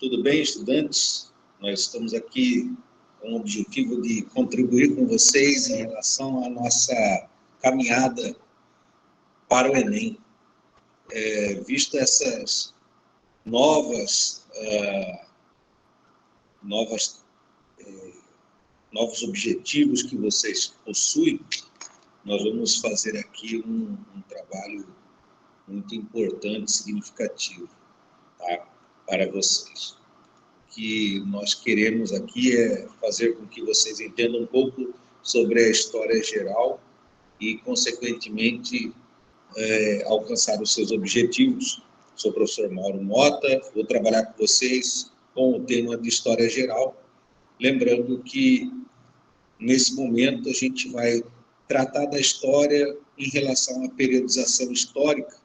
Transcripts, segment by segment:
Tudo bem, estudantes? Nós estamos aqui com o objetivo de contribuir com vocês em relação à nossa caminhada para o Enem. Visto essas novos objetivos que vocês possuem, nós vamos fazer aqui um trabalho muito importante, significativo, tá? Para vocês. O que nós queremos aqui é fazer com que vocês entendam um pouco sobre a história geral e, consequentemente, alcançar os seus objetivos. Sou o professor Mauro Mota, vou trabalhar com vocês com o tema de história geral, lembrando que, nesse momento, a gente vai tratar da história em relação à periodização histórica,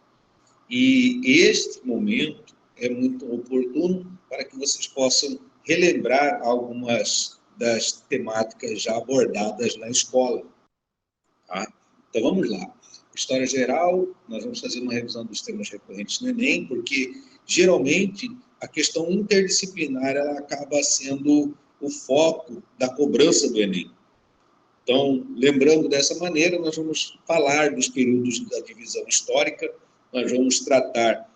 e este momento é muito oportuno para que vocês possam relembrar algumas das temáticas já abordadas na escola. Tá? Então, vamos lá. História geral, nós vamos fazer uma revisão dos temas recorrentes no Enem, porque, geralmente, a questão interdisciplinar ela acaba sendo o foco da cobrança do Enem. Então, lembrando dessa maneira, nós vamos falar dos períodos da divisão histórica, nós vamos tratar,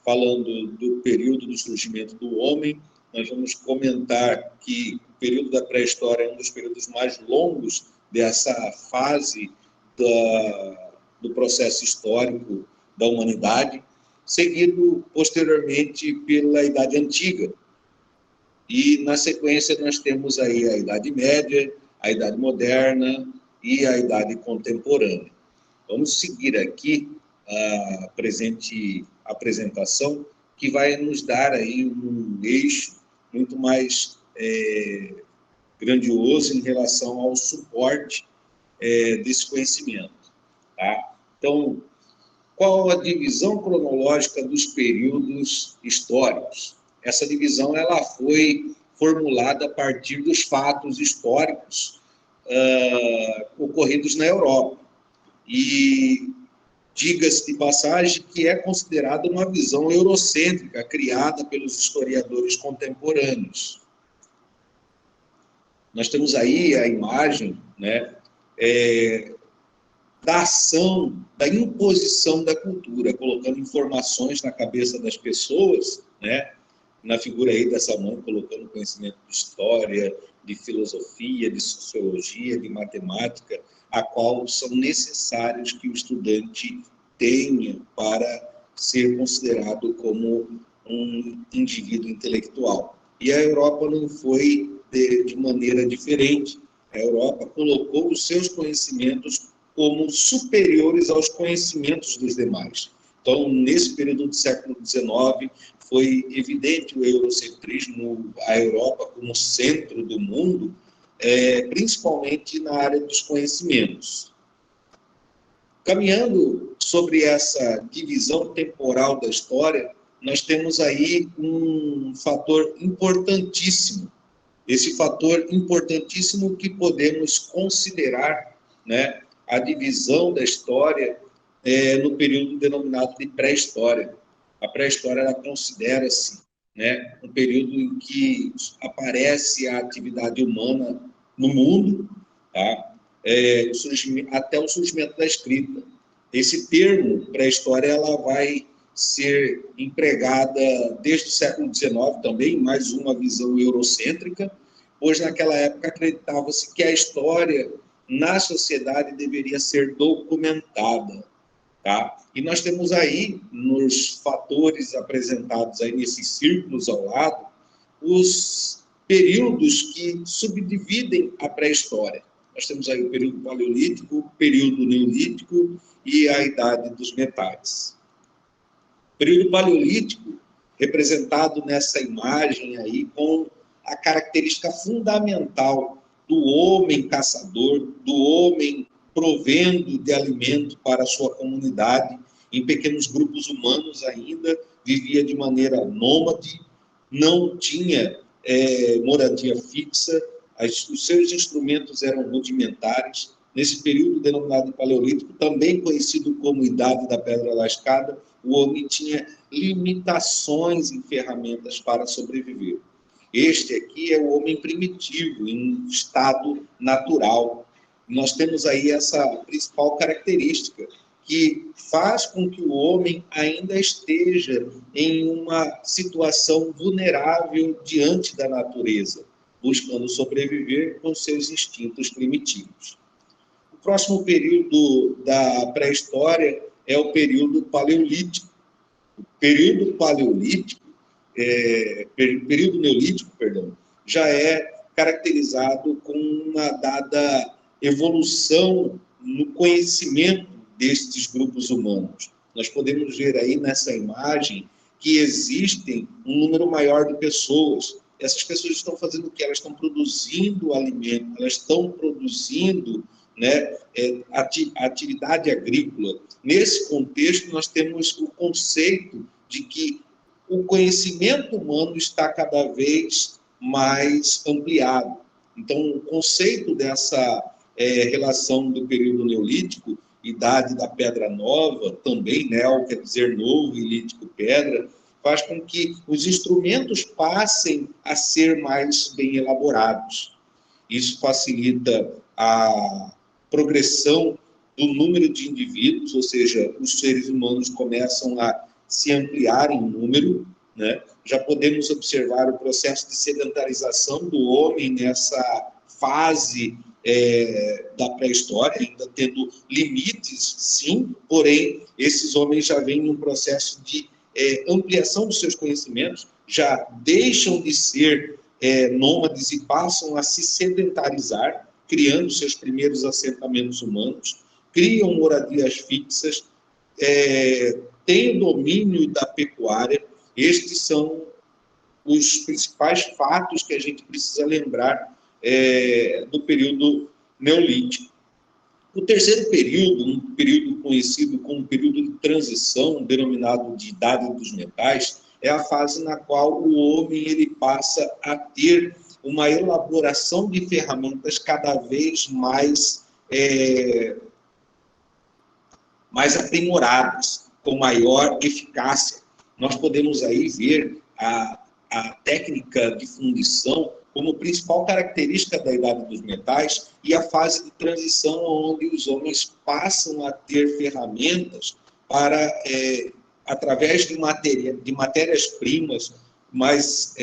falando do período do surgimento do homem, nós vamos comentar que o período da pré-história é um dos períodos mais longos dessa fase do processo histórico da humanidade, seguido posteriormente pela Idade Antiga. E, na sequência, nós temos aí a Idade Média, a Idade Moderna e a Idade Contemporânea. Vamos seguir aqui a presente apresentação, que vai nos dar aí um eixo muito mais grandioso em relação ao suporte desse conhecimento. Tá? Então, qual a divisão cronológica dos períodos históricos? Essa divisão ela foi formulada a partir dos fatos históricos ocorridos na Europa. E diga-se de passagem que é considerada uma visão eurocêntrica criada pelos historiadores contemporâneos. Nós temos aí a imagem da ação, da imposição da cultura, colocando informações na cabeça das pessoas, na figura aí dessa mãe, colocando conhecimento de história, de filosofia, de sociologia, de matemática, a qual são necessários que o estudante tenha para ser considerado como um indivíduo intelectual. E a Europa não foi de maneira diferente. A Europa colocou os seus conhecimentos como superiores aos conhecimentos dos demais. Então, nesse período do século XIX, foi evidente o eurocentrismo, a Europa como centro do mundo, principalmente na área dos conhecimentos. Caminhando sobre essa divisão temporal da história, nós temos aí um fator importantíssimo. Esse fator importantíssimo que podemos considerar, a divisão da história no período denominado de pré-história. A pré-história ela considera-se um período em que aparece a atividade humana no mundo, tá? Até o surgimento da escrita. Esse termo, pré-história, ela vai ser empregada desde o século XIX também, mais uma visão eurocêntrica, pois naquela época acreditava-se que a história na sociedade deveria ser documentada. Tá? E nós temos aí, nos fatores apresentados aí nesses círculos ao lado, os períodos que subdividem a pré-história. Nós temos aí o período paleolítico, o período neolítico e a idade dos metais. O período paleolítico, representado nessa imagem aí com a característica fundamental do homem caçador, do homem provendo de alimento para a sua comunidade, em pequenos grupos humanos ainda, vivia de maneira nômade, não tinha moradia fixa, os seus instrumentos eram rudimentares. Nesse período denominado Paleolítico, também conhecido como Idade da Pedra Lascada, o homem tinha limitações em ferramentas para sobreviver. Este aqui é o homem primitivo, em estado natural. Nós temos aí essa principal característica, que faz com que o homem ainda esteja em uma situação vulnerável diante da natureza, buscando sobreviver com seus instintos primitivos. O próximo período da pré-história é o período paleolítico. O período paleolítico, período neolítico, perdão, já é caracterizado com uma dada evolução no conhecimento destes grupos humanos. Nós podemos ver aí nessa imagem que existem um número maior de pessoas. Essas pessoas estão fazendo o quê? Elas estão produzindo alimento, elas estão produzindo, né, atividade agrícola. Nesse contexto, nós temos o conceito de que o conhecimento humano está cada vez mais ampliado. Então, o conceito dessa relação do período neolítico, idade da pedra nova, também neo quer dizer novo e lítico pedra, faz com que os instrumentos passem a ser mais bem elaborados. Isso facilita a progressão do número de indivíduos, ou seja, os seres humanos começam a se ampliar em número, né? Já podemos observar o processo de sedentarização do homem nessa fase da pré-história, ainda tendo limites, sim, porém, esses homens já vêm em um processo de ampliação dos seus conhecimentos, já deixam de ser nômades e passam a se sedentarizar, criando seus primeiros assentamentos humanos, criam moradias fixas, têm o domínio da pecuária. Estes são os principais fatos que a gente precisa lembrar do período neolítico. O terceiro período, um período conhecido como período de transição, denominado de Idade dos Metais, é a fase na qual o homem ele passa a ter uma elaboração de ferramentas cada vez mais aprimoradas, com maior eficácia. Nós podemos aí ver a técnica de fundição como principal característica da Idade dos Metais e a fase de transição onde os homens passam a ter ferramentas para, através de matérias-primas mais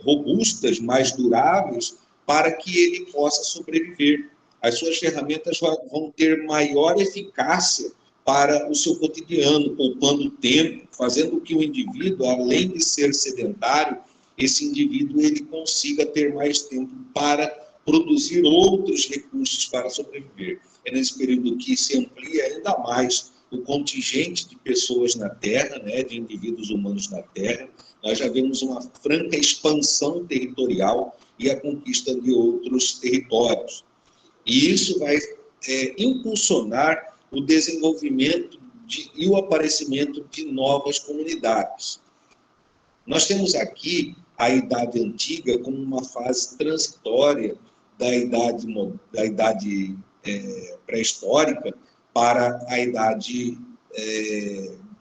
robustas, mais duráveis, para que ele possa sobreviver. As suas ferramentas vão ter maior eficácia para o seu cotidiano, poupando tempo, fazendo com que o indivíduo, além de ser sedentário, esse indivíduo ele consiga ter mais tempo para produzir outros recursos para sobreviver. É nesse período que se amplia ainda mais o contingente de pessoas na Terra, né, de indivíduos humanos na Terra. Nós já vemos uma franca expansão territorial e a conquista de outros territórios. E isso vai impulsionar o desenvolvimento e o aparecimento de novas comunidades. Nós temos aqui a Idade Antiga como uma fase transitória da idade pré-histórica para a idade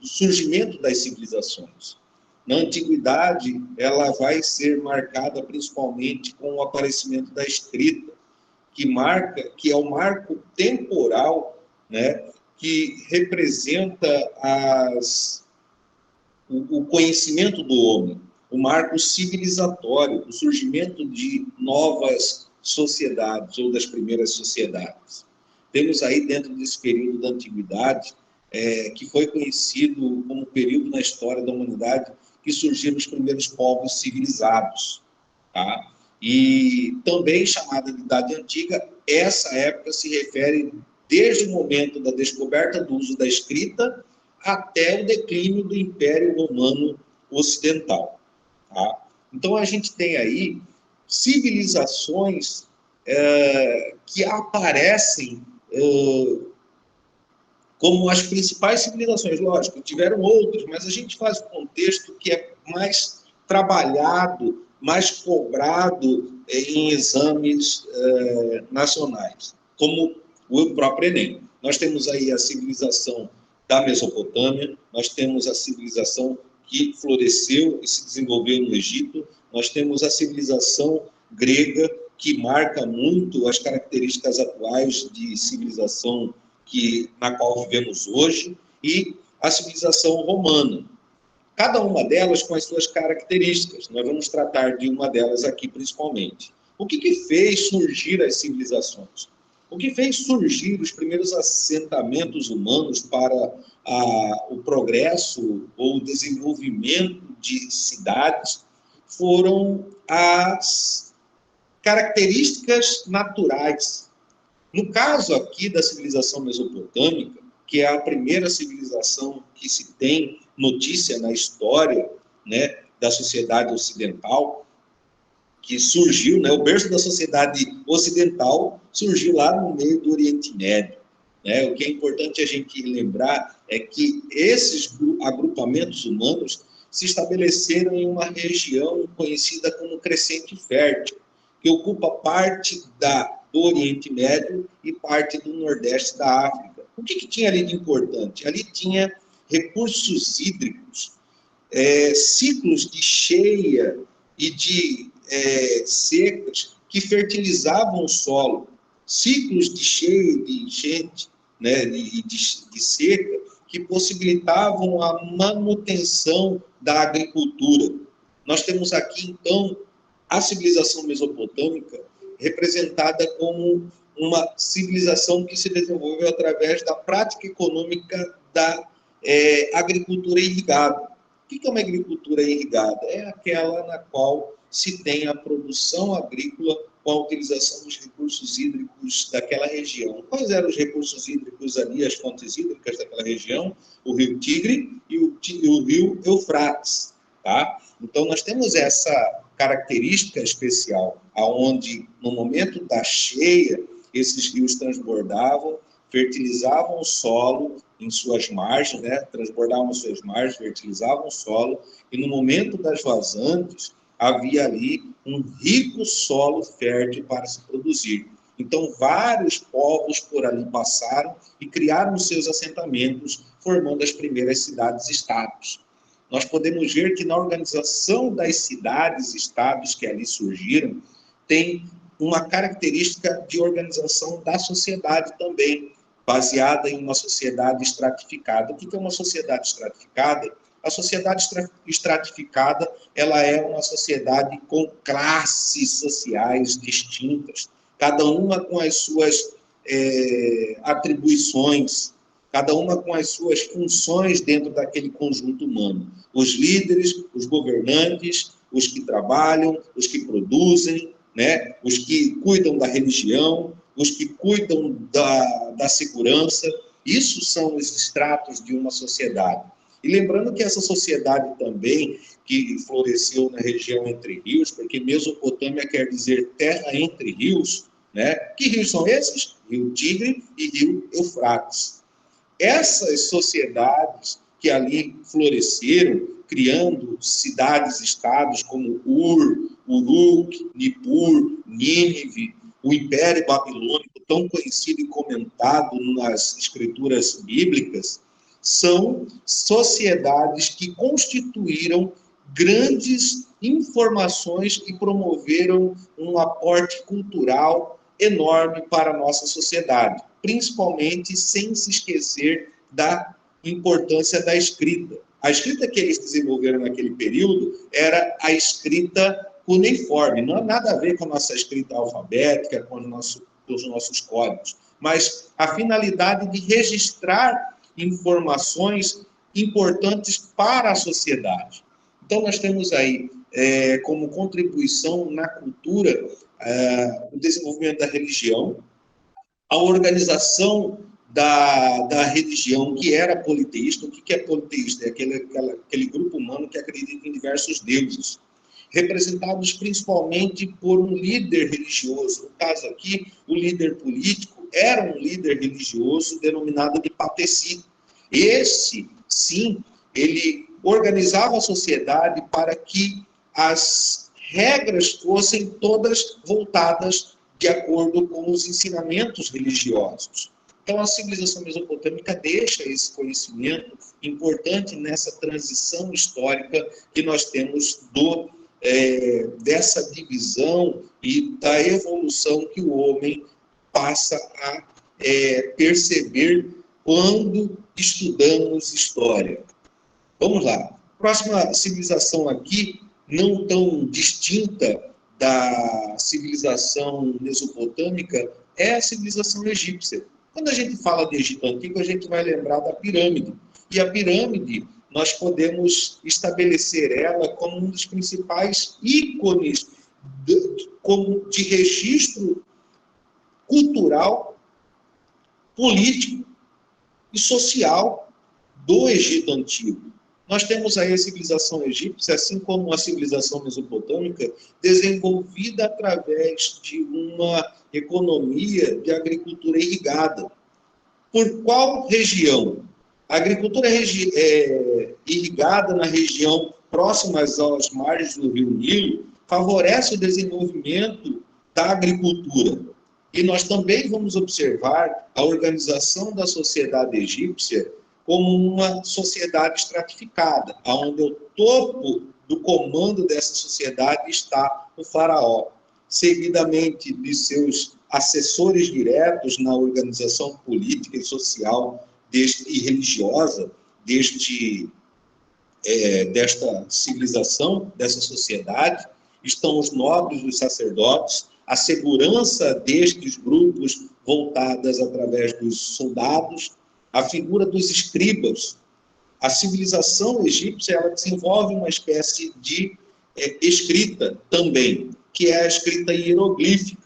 do surgimento das civilizações. Na Antiguidade, ela vai ser marcada principalmente com o aparecimento da escrita, que é o marco temporal, né, que representa o conhecimento do homem, o marco civilizatório, o surgimento de novas sociedades ou das primeiras sociedades. Temos aí dentro desse período da Antiguidade, que foi conhecido como período na história da humanidade que surgiram os primeiros povos civilizados, tá? E também chamada de Idade Antiga, essa época se refere desde o momento da descoberta do uso da escrita até o declínio do Império Romano Ocidental. Tá? Então, a gente tem aí civilizações que aparecem como as principais civilizações. Lógico, tiveram outras, mas a gente faz um contexto que é mais trabalhado, mais cobrado em exames nacionais, como o próprio Enem. Nós temos aí a civilização da Mesopotâmia, nós temos a civilização que floresceu e se desenvolveu no Egito, nós temos a civilização grega, que marca muito as características atuais de civilização na qual vivemos hoje, e a civilização romana. Cada uma delas com as suas características. Nós vamos tratar de uma delas aqui principalmente. O que fez surgir as civilizações? O que fez surgir os primeiros assentamentos humanos para o progresso ou o desenvolvimento de cidades foram as características naturais. No caso aqui da civilização mesopotâmica, que é a primeira civilização que se tem notícia na história, né, da sociedade ocidental, que surgiu, né, o berço da sociedade ocidental surgiu lá no meio do Oriente Médio. Né? O que é importante a gente lembrar é que esses agrupamentos humanos se estabeleceram em uma região conhecida como Crescente Fértil, que ocupa parte do Oriente Médio e parte do Nordeste da África. O que tinha ali de importante? Ali tinha recursos hídricos, ciclos de cheia e de secas que fertilizavam o solo, ciclos de cheia e de enchente, né, de seca, que possibilitavam a manutenção da agricultura. Nós temos aqui, então, a civilização mesopotâmica representada como uma civilização que se desenvolveu através da prática econômica da agricultura irrigada. O que é uma agricultura irrigada? É aquela na qual se tem a produção agrícola com a utilização dos recursos hídricos daquela região. Quais eram os recursos hídricos ali, as fontes hídricas daquela região? O rio Tigre e o rio Eufrates. Tá? Então, nós temos essa característica especial, aonde no momento da cheia, esses rios transbordavam, fertilizavam o solo em suas margens, né? Transbordavam suas margens, fertilizavam o solo, e no momento das vazantes, havia ali um rico solo fértil para se produzir. Então, vários povos por ali passaram e criaram seus assentamentos, formando as primeiras cidades-estados. Nós podemos ver que na organização das cidades-estados que ali surgiram, tem uma característica de organização da sociedade também, baseada em uma sociedade estratificada. O que é uma sociedade estratificada? A sociedade estratificada, ela é uma sociedade com classes sociais distintas, cada uma com as suas atribuições, cada uma com as suas funções dentro daquele conjunto humano. Os líderes, os governantes, os que trabalham, os que produzem, né? Os que cuidam da religião, os que cuidam da segurança. Isso são os estratos de uma sociedade. E lembrando que essa sociedade também, que floresceu na região entre rios, porque Mesopotâmia quer dizer terra entre rios, né? Que rios são esses? Rio Tigre e rio Eufrates. Essas sociedades que ali floresceram, criando cidades-estados como Ur, Uruk, Nippur, Nínive, o Império Babilônico, tão conhecido e comentado nas escrituras bíblicas, são sociedades que constituíram grandes informações e promoveram um aporte cultural enorme para a nossa sociedade, principalmente sem se esquecer da importância da escrita. A escrita que eles desenvolveram naquele período era a escrita cuneiforme, não há nada a ver com a nossa escrita alfabética, com os nossos códigos, mas a finalidade de registrar informações importantes para a sociedade. Então, nós temos aí, como contribuição na cultura, o desenvolvimento da religião, a organização da religião que era politeísta. O que é politeísta? É aquele grupo humano que acredita em diversos deuses, representados principalmente por um líder religioso. No caso aqui, o líder político era um líder religioso denominado de pateci. Esse, sim, ele organizava a sociedade para que as regras fossem todas voltadas de acordo com os ensinamentos religiosos. Então, a civilização mesopotâmica deixa esse conhecimento importante nessa transição histórica que nós temos dessa divisão e da evolução que o homem passa a perceber quando estudamos história. Vamos lá. Próxima civilização aqui, não tão distinta da civilização mesopotâmica, é a civilização egípcia. Quando a gente fala de Egito Antigo, a gente vai lembrar da pirâmide. E a pirâmide, nós podemos estabelecer ela como um dos principais ícones de registro cultural, político e social do Egito Antigo. Nós temos aí a civilização egípcia, assim como a civilização mesopotâmica, desenvolvida através de uma economia de agricultura irrigada. Por qual região? A agricultura irrigada na região próximas às margens do rio Nilo favorece o desenvolvimento da agricultura. E nós também vamos observar a organização da sociedade egípcia como uma sociedade estratificada, onde o topo do comando dessa sociedade está o faraó, seguidamente de seus assessores diretos na organização política e social e religiosa desta civilização, dessa sociedade, estão os nobres, os sacerdotes, a segurança destes grupos voltadas através dos soldados, a figura dos escribas. A civilização egípcia ela desenvolve uma espécie de escrita também, que é a escrita hieroglífica.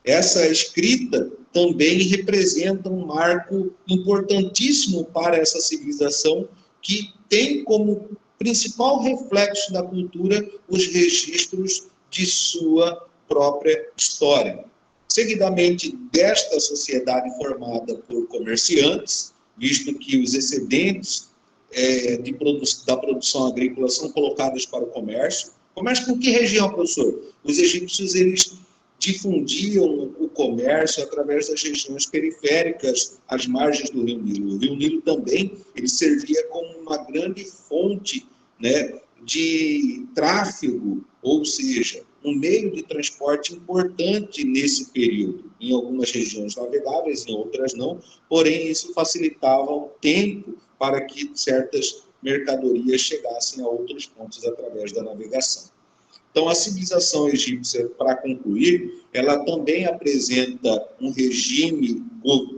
Essa escrita também representa um marco importantíssimo para essa civilização, que tem como principal reflexo da cultura os registros de sua própria história. Seguidamente, desta sociedade formada por comerciantes, visto que os excedentes da produção agrícola são colocados para o comércio. Comércio com que região, professor? Os egípcios, eles difundiam o comércio através das regiões periféricas às margens do Rio Nilo. O Rio Nilo também ele servia como uma grande fonte, né, de tráfego, ou seja, um meio de transporte importante nesse período. Em algumas regiões navegáveis, em outras não, porém isso facilitava o tempo para que certas mercadorias chegassem a outros pontos através da navegação. Então, a civilização egípcia, para concluir, ela também apresenta um regime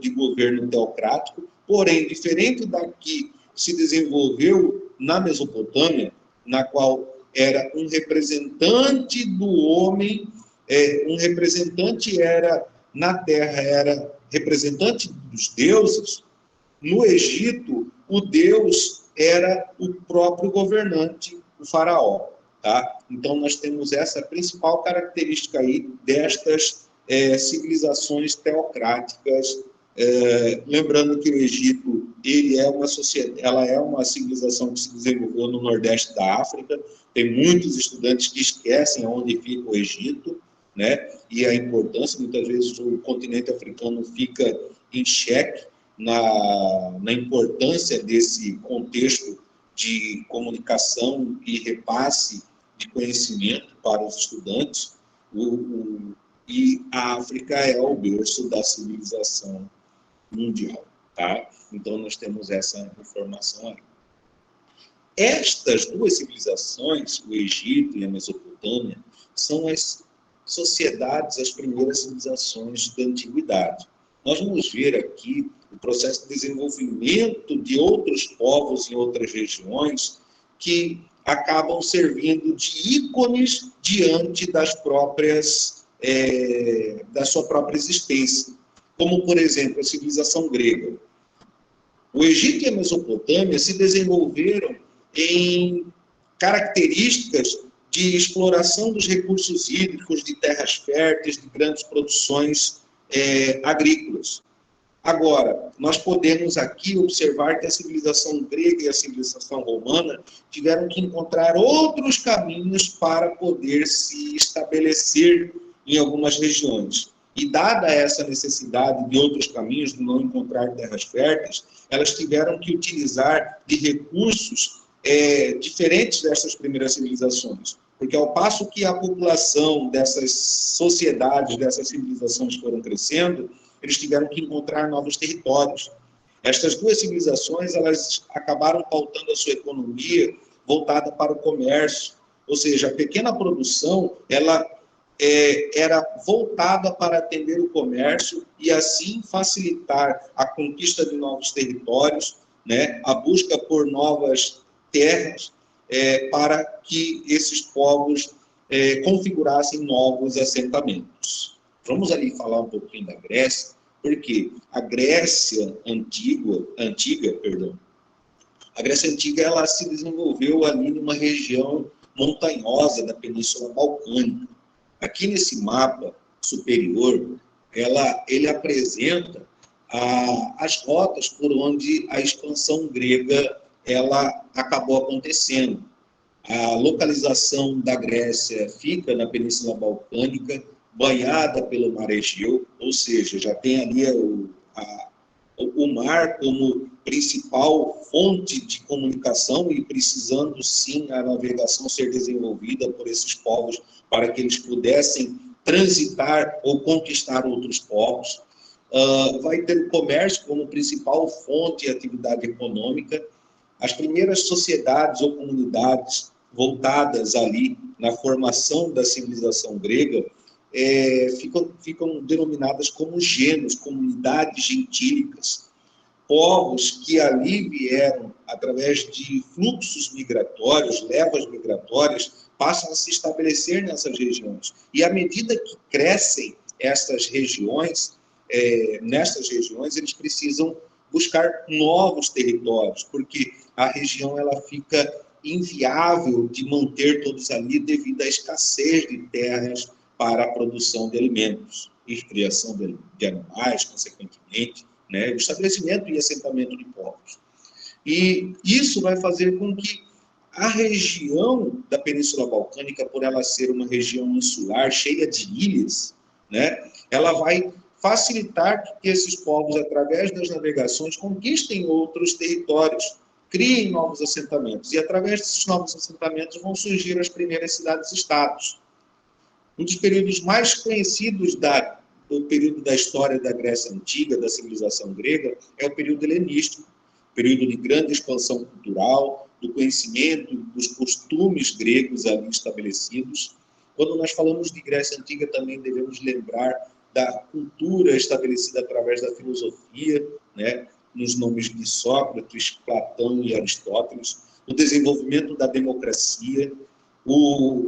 de governo teocrático, porém, diferente da que se desenvolveu na Mesopotâmia, na qual era um representante do homem, um representante na terra, era representante dos deuses. No Egito, o deus era o próprio governante, o faraó. Tá? Então, nós temos essa principal característica aí destas civilizações teocráticas. Lembrando que o Egito ela é uma civilização que se desenvolveu no nordeste da África. Tem muitos estudantes que esquecem onde fica o Egito, né? E a importância, muitas vezes o continente africano fica em xeque na importância desse contexto de comunicação e repasse de conhecimento para os estudantes, e a África é o berço da civilização mundial. Tá? Então, nós temos essa informação aí. Estas duas civilizações, o Egito e a Mesopotâmia, são as sociedades, as primeiras civilizações da antiguidade. Nós vamos ver aqui o processo de desenvolvimento de outros povos em outras regiões que acabam servindo de ícones diante da sua própria existência. Como, por exemplo, a civilização grega. O Egito e a Mesopotâmia se desenvolveram em características de exploração dos recursos hídricos, de terras férteis, de grandes produções agrícolas. Agora, nós podemos aqui observar que a civilização grega e a civilização romana tiveram que encontrar outros caminhos para poder se estabelecer em algumas regiões. E dada essa necessidade de outros caminhos, de não encontrar terras férteis, elas tiveram que utilizar de recursos diferentes dessas primeiras civilizações. Porque ao passo que a população dessas sociedades, dessas civilizações foram crescendo, eles tiveram que encontrar novos territórios. Estas duas civilizações, elas acabaram pautando a sua economia voltada para o comércio, ou seja, a pequena produção, ela era voltada para atender o comércio e assim facilitar a conquista de novos territórios, né, a busca por novas terras, para que esses povos configurassem novos assentamentos. Vamos ali falar um pouquinho da Grécia, porque a Grécia antiga, a Grécia Antiga, ela se desenvolveu ali numa região montanhosa da Península Balcânica. Aqui nesse mapa superior, ele apresenta as rotas por onde a expansão grega ela acabou acontecendo. A localização da Grécia fica na Península Balcânica, banhada pelo Mar Egeu, ou seja, já tem ali o mar como principal fonte de comunicação e precisando, sim, a navegação ser desenvolvida por esses povos para que eles pudessem transitar ou conquistar outros povos. Vai ter o comércio como principal fonte de atividade econômica. As primeiras sociedades ou comunidades voltadas ali na formação da civilização grega ficam denominadas como gênos, comunidades gentílicas, povos que ali vieram através de fluxos migratórios, levas migratórias, passam a se estabelecer nessas regiões. E à medida que crescem essas regiões, nessas regiões eles precisam buscar novos territórios, porque a região ela fica inviável de manter todos ali devido à escassez de terras para a produção de alimentos e criação de animais, consequentemente, né, o estabelecimento e assentamento de povos. E isso vai fazer com que a região da Península Balcânica, por ela ser uma região insular, cheia de ilhas, né, ela vai facilitar que esses povos, através das navegações, conquistem outros territórios, criem novos assentamentos. E através desses novos assentamentos vão surgir as primeiras cidades-estados. Um dos períodos mais conhecidos do período da história da Grécia Antiga, da civilização grega, é o período helenístico, período de grande expansão cultural, do conhecimento dos costumes gregos ali estabelecidos. Quando nós falamos de Grécia Antiga, também devemos lembrar da cultura estabelecida através da filosofia, né, nos nomes de Sócrates, Platão e Aristóteles, o desenvolvimento da democracia,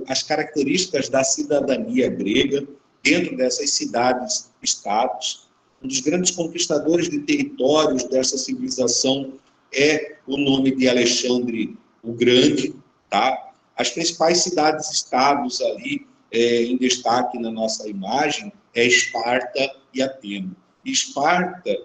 as características da cidadania grega dentro dessas cidades-estados. Um dos grandes conquistadores de territórios dessa civilização é o nome de Alexandre o Grande, tá? As principais cidades-estados ali em destaque na nossa imagem é Esparta e Atenas. Esparta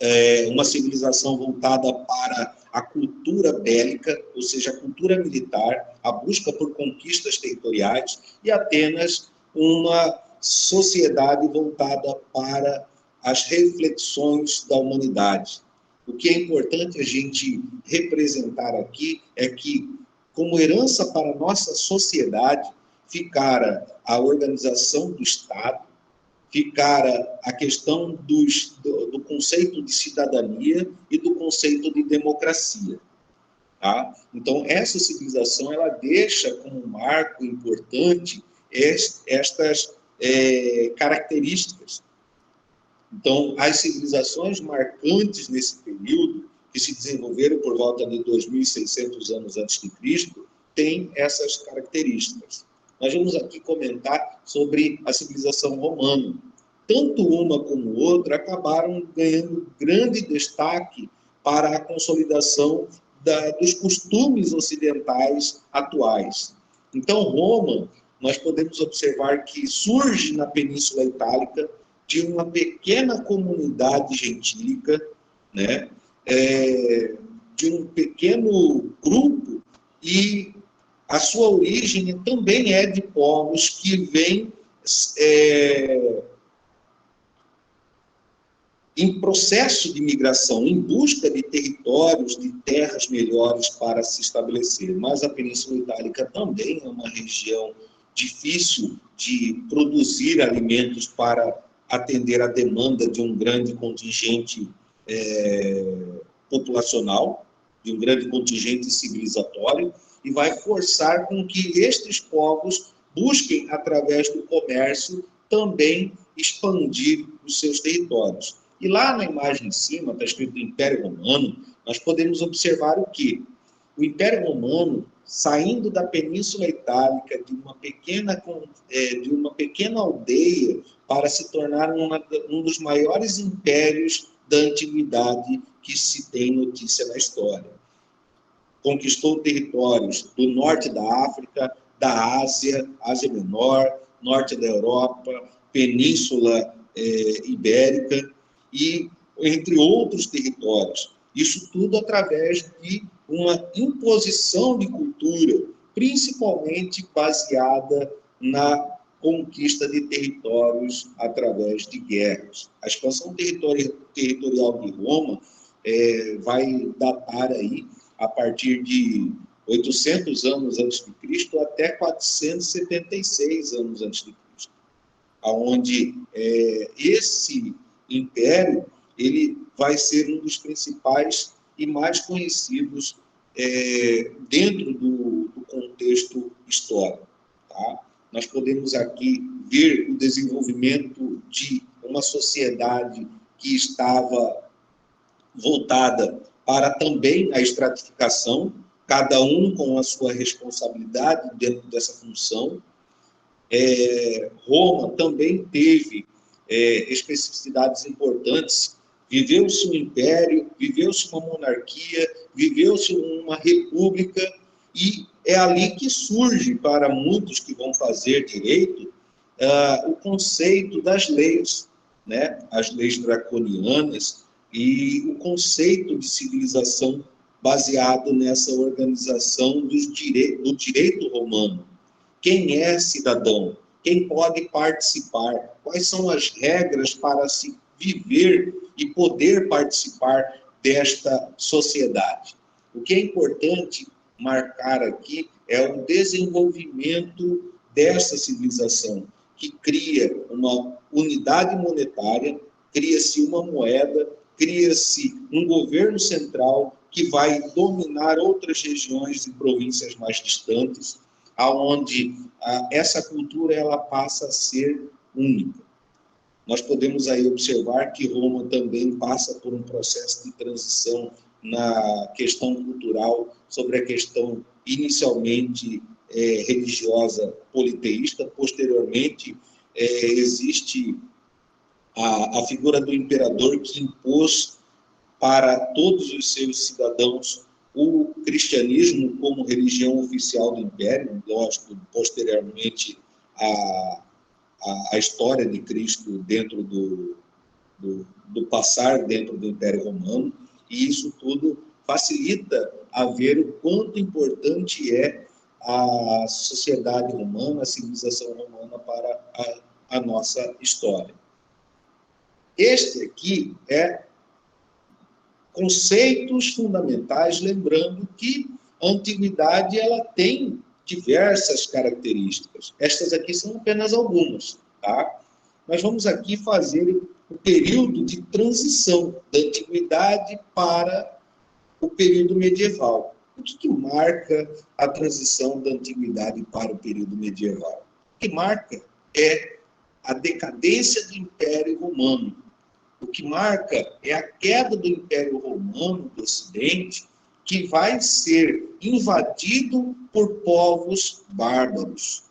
é uma civilização voltada para a cultura bélica, ou seja, a cultura militar, a busca por conquistas territoriais, e Atenas, uma sociedade voltada para as reflexões da humanidade. O que é importante a gente representar aqui é que, como herança para a nossa sociedade, ficara a organização do Estado, ficara a questão do conceito de cidadania e do conceito de democracia. Tá? Então, essa civilização ela deixa como marco importante estas características. Então, as civilizações marcantes nesse período, que se desenvolveram por volta de 2.600 anos antes de Cristo, têm essas características. Nós vamos aqui comentar sobre a civilização romana. Tanto uma como outra acabaram ganhando grande destaque para a consolidação dos costumes ocidentais atuais. Então, Roma, nós podemos observar que surge na Península Itálica de uma pequena comunidade gentílica, né, de um pequeno grupo, e a sua origem também é de povos que vêm em processo de migração, em busca de territórios, de terras melhores para se estabelecer. Mas a Península Itálica também é uma região difícil de produzir alimentos para atender a demanda de um grande contingente populacional, de um grande contingente civilizatório, e vai forçar com que estes povos busquem, através do comércio, também expandir os seus territórios. E lá na imagem de cima, está escrito Império Romano, nós podemos observar o quê? O Império Romano, saindo da Península Itálica, de uma pequena aldeia, para se tornar um dos maiores impérios da antiguidade que se tem notícia na história. Conquistou territórios do norte da África, da Ásia, Ásia Menor, norte da Europa, Península Ibérica, e entre outros territórios. Isso tudo através de uma imposição de cultura, principalmente baseada na conquista de territórios através de guerras. A expansão territorial de Roma vai datar aí a partir de 800 anos antes de Cristo até 476 anos antes de Cristo, aonde esse império ele vai ser um dos principais e mais conhecidos dentro do contexto histórico. Tá? Nós podemos aqui ver o desenvolvimento de uma sociedade que estava voltada para também a estratificação, cada um com a sua responsabilidade dentro dessa função. Roma também teve especificidades importantes. Viveu-se um império, viveu-se uma monarquia, viveu-se uma república, e é ali que surge, para muitos que vão fazer direito, o conceito das leis, né? As leis draconianas, e o conceito de civilização baseado nessa organização do direito romano. Quem é cidadão? Quem pode participar? Quais são as regras para se viver e poder participar desta sociedade? O que é importante marcar aqui é o desenvolvimento dessa civilização, que cria uma unidade monetária, cria-se uma moeda, cria-se um governo central que vai dominar outras regiões e províncias mais distantes, aonde essa cultura ela passa a ser única. Nós podemos aí observar que Roma também passa por um processo de transição na questão cultural, sobre a questão inicialmente religiosa politeísta. Posteriormente, existe a figura do imperador que impôs para todos os seus cidadãos o cristianismo como religião oficial do Império. Lógico, posteriormente a história de Cristo dentro do passar dentro do Império Romano, e isso tudo facilita a ver o quanto importante é a sociedade romana, a civilização romana para a nossa história. Este aqui é conceitos fundamentais, lembrando que a antiguidade ela tem diversas características. Estas aqui são apenas algumas, tá? Nós vamos aqui fazer o período de transição da antiguidade para o período medieval. O que marca a transição da antiguidade para o período medieval? O que marca é a decadência do Império Romano. O que marca é a queda do Império Romano do Ocidente, que vai ser invadido por povos bárbaros.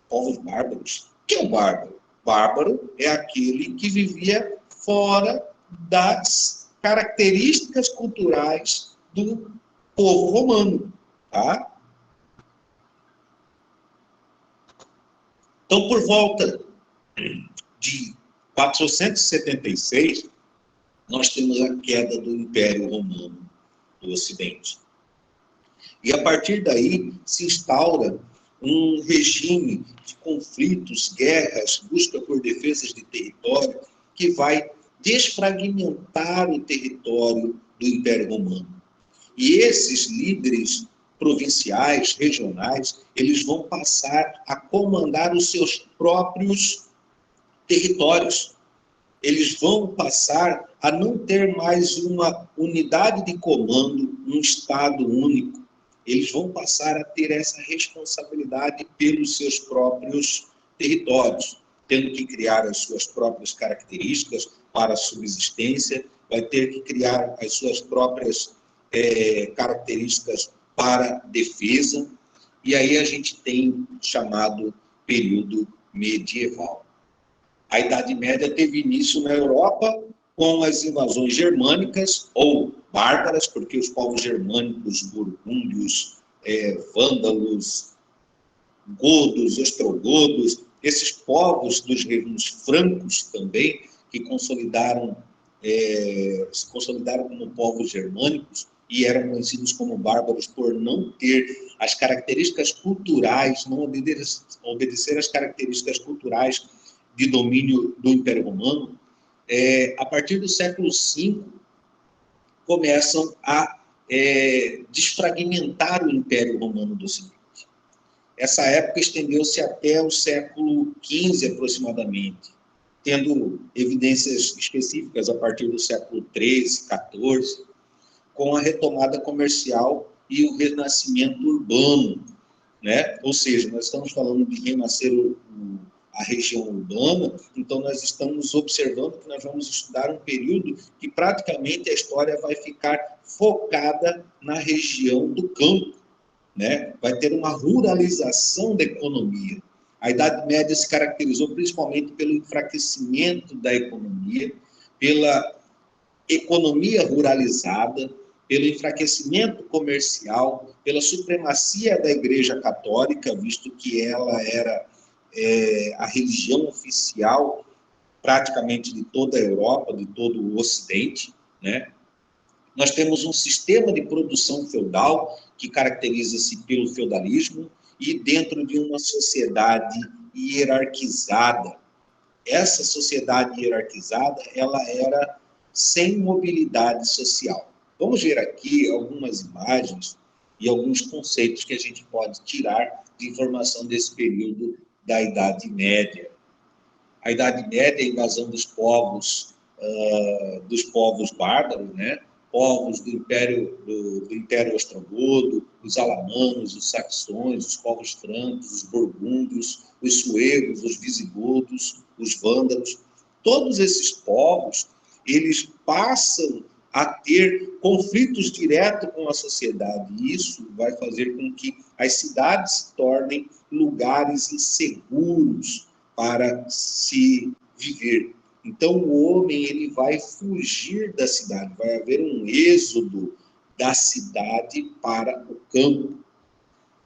Povos bárbaros? O que é o bárbaro? Bárbaro é aquele que vivia fora das características culturais do povo romano. Tá? Então, por volta de 476, nós temos a queda do Império Romano do Ocidente. E a partir daí se instaura um regime de conflitos, guerras, busca por defesas de território, que vai desfragmentar o território do Império Romano. E esses líderes provinciais, regionais, eles vão passar a comandar os seus próprios territórios. Eles vão passar a não ter mais uma unidade de comando, um Estado único. Eles vão passar a ter essa responsabilidade pelos seus próprios territórios, tendo que criar as suas próprias características para a subsistência, vai ter que criar as suas próprias características para defesa, e aí a gente tem chamado período medieval. A Idade Média teve início na Europa com as invasões germânicas ou bárbaras, porque os povos germânicos, burgúndios, vândalos, godos, ostrogodos, esses povos dos reinos francos também, que se consolidaram como povos germânicos e eram conhecidos como bárbaros por não ter as características culturais, não obedecer às características culturais de domínio do Império Romano. A partir do século V, começam a desfragmentar o Império Romano do Ocidente. Essa época estendeu-se até o século XV, aproximadamente, tendo evidências específicas a partir do século XIII, XIV, com a retomada comercial e o renascimento urbano, né? Ou seja, nós estamos falando de renascer a região urbana, então nós estamos observando que nós vamos estudar um período que praticamente a história vai ficar focada na região do campo, né? Vai ter uma ruralização da economia. A Idade Média se caracterizou principalmente pelo enfraquecimento da economia, pela economia ruralizada, pelo enfraquecimento comercial, pela supremacia da Igreja Católica, visto que ela era a religião oficial praticamente de toda a Europa, de todo o Ocidente, né? Nós temos um sistema de produção feudal que caracteriza-se pelo feudalismo e dentro de uma sociedade hierarquizada. Essa sociedade hierarquizada, ela era sem mobilidade social. Vamos ver aqui algumas imagens e alguns conceitos que a gente pode tirar de informação desse período da Idade Média. A Idade Média é a invasão dos povos bárbaros, né? Povos do Império Ostrogodo, os alamanos, os saxões, os povos francos, os burgúndios, os suevos, os visigodos, os vândalos. Todos esses povos, eles passam a ter conflitos diretos com a sociedade. E isso vai fazer com que as cidades se tornem lugares inseguros para se viver. Então, o homem ele vai fugir da cidade, vai haver um êxodo da cidade para o campo.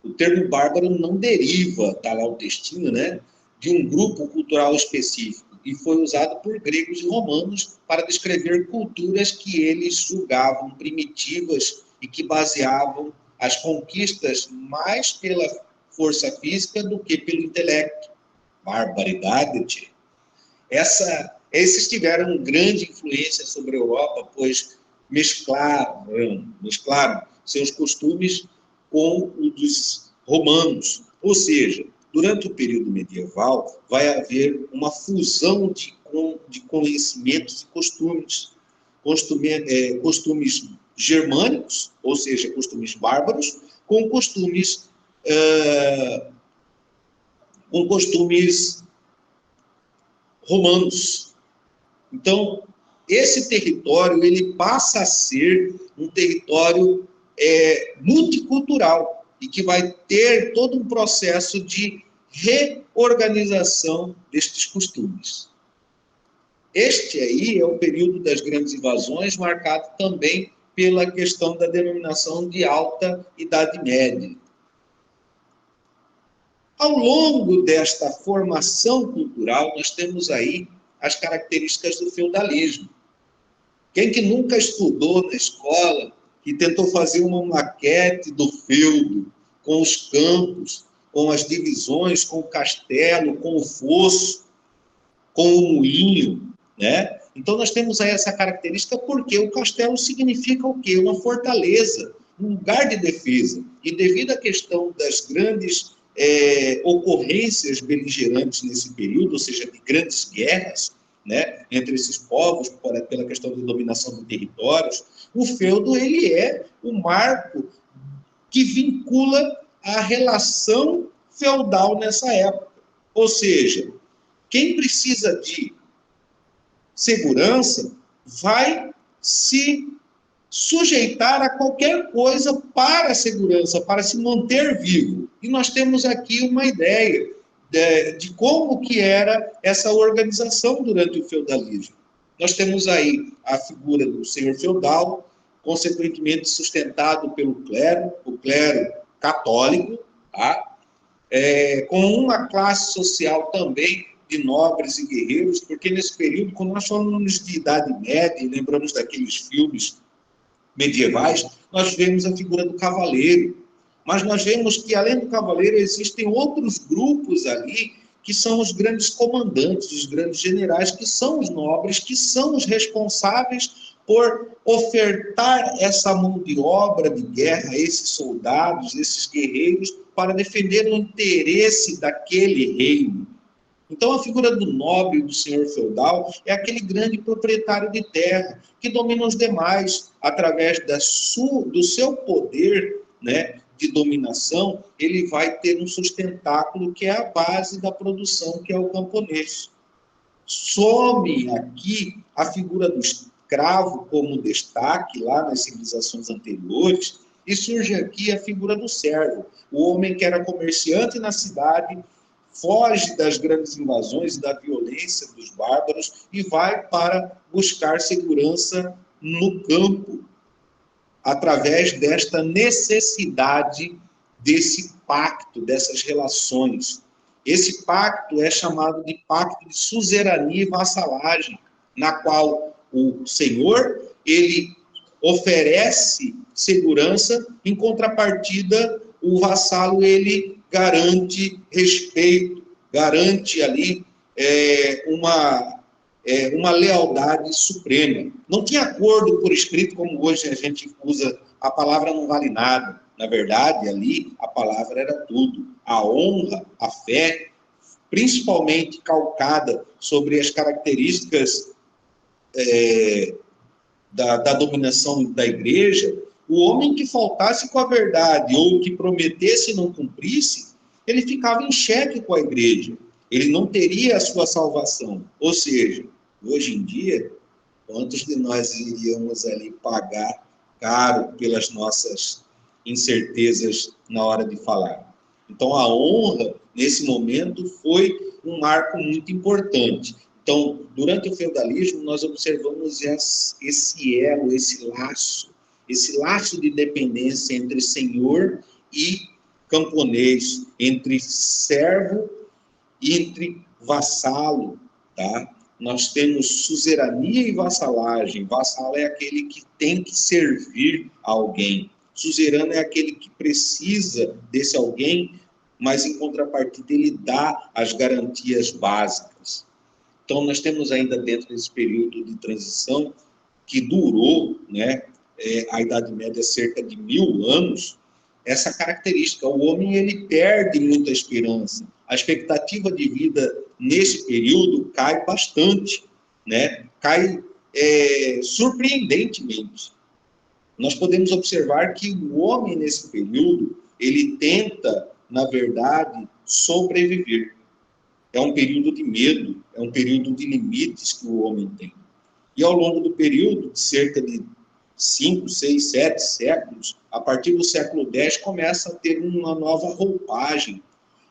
O termo bárbaro não deriva, está lá o destino, né, de um grupo cultural específico, e foi usado por gregos e romanos para descrever culturas que eles julgavam primitivas e que baseavam as conquistas mais pela força física do que pelo intelecto. Barbaridade, esses tiveram grande influência sobre a Europa, pois mesclaram seus costumes com os dos romanos. Ou seja, durante o período medieval, vai haver uma fusão de conhecimentos e costumes. Costumes germânicos, ou seja, costumes bárbaros, com costumes romanos. Então, esse território ele passa a ser um território multicultural e que vai ter todo um processo de reorganização destes costumes. Este aí é o período das grandes invasões, marcado também pela questão da denominação de Alta Idade Média. Ao longo desta formação cultural, nós temos aí as características do feudalismo. Quem que nunca estudou na escola e tentou fazer uma maquete do feudo, com os campos, com as divisões, com o castelo, com o fosso, com o moinho, né? Então, nós temos aí essa característica porque o castelo significa o quê? Uma fortaleza, um lugar de defesa. E devido à questão das grandes ocorrências beligerantes nesse período, ou seja, de grandes guerras, né, entre esses povos, pela questão da dominação de territórios, o feudo ele é o marco que vincula a relação feudal nessa época. Ou seja, quem precisa de segurança vai se sujeitar a qualquer coisa para a segurança, para se manter vivo. E nós temos aqui uma ideia de como que era essa organização durante o feudalismo. Nós temos aí a figura do senhor feudal, consequentemente sustentado pelo clero, o clero católico, tá? Com uma classe social também de nobres e guerreiros, porque nesse período, quando nós falamos de Idade Média, e lembramos daqueles filmes medievais, nós vemos a figura do cavaleiro. Mas nós vemos que, além do cavaleiro, existem outros grupos ali que são os grandes comandantes, os grandes generais, que são os nobres, que são os responsáveis por ofertar essa mão de obra de guerra a esses soldados, esses guerreiros, para defender o interesse daquele reino. Então, a figura do nobre, do senhor feudal, é aquele grande proprietário de terra, que domina os demais, através do seu poder, né, de dominação, ele vai ter um sustentáculo que é a base da produção, que é o camponês. Some aqui a figura do escravo como destaque, lá nas civilizações anteriores, e surge aqui a figura do servo, o homem que era comerciante na cidade, foge das grandes invasões e da violência dos bárbaros e vai para buscar segurança no campo, através desta necessidade desse pacto, dessas relações. Esse pacto é chamado de pacto de suzerania e vassalagem, na qual o senhor, ele oferece segurança, em contrapartida, o vassalo, ele garante respeito, garante ali uma lealdade suprema. Não tinha acordo por escrito, como hoje a gente usa, a palavra não vale nada. Na verdade, ali, a palavra era tudo. A honra, a fé, principalmente calcada sobre as características da dominação da igreja, o homem que faltasse com a verdade ou que prometesse e não cumprisse, ele ficava em xeque com a igreja. Ele não teria a sua salvação. Ou seja, hoje em dia, quantos de nós iríamos ali pagar caro pelas nossas incertezas na hora de falar? Então, a honra, nesse momento, foi um marco muito importante. Então, durante o feudalismo, nós observamos esse elo, esse laço de dependência entre senhor e camponês, entre servo e entre vassalo, tá? Nós temos suzerania e vassalagem. Vassalo é aquele que tem que servir a alguém. Suzerano é aquele que precisa desse alguém, mas em contrapartida ele dá as garantias básicas. Então, nós temos ainda dentro desse período de transição, que durou, né, a Idade Média cerca de 1000 anos, essa característica. O homem ele perde muita esperança. A expectativa de vida nesse período cai bastante, né? Cai surpreendentemente. Nós podemos observar que o homem nesse período, ele tenta, na verdade, sobreviver. É um período de medo, é um período de limites que o homem tem. E ao longo do período, de cerca de 5, 6, 7 séculos, a partir do século X, começa a ter uma nova roupagem,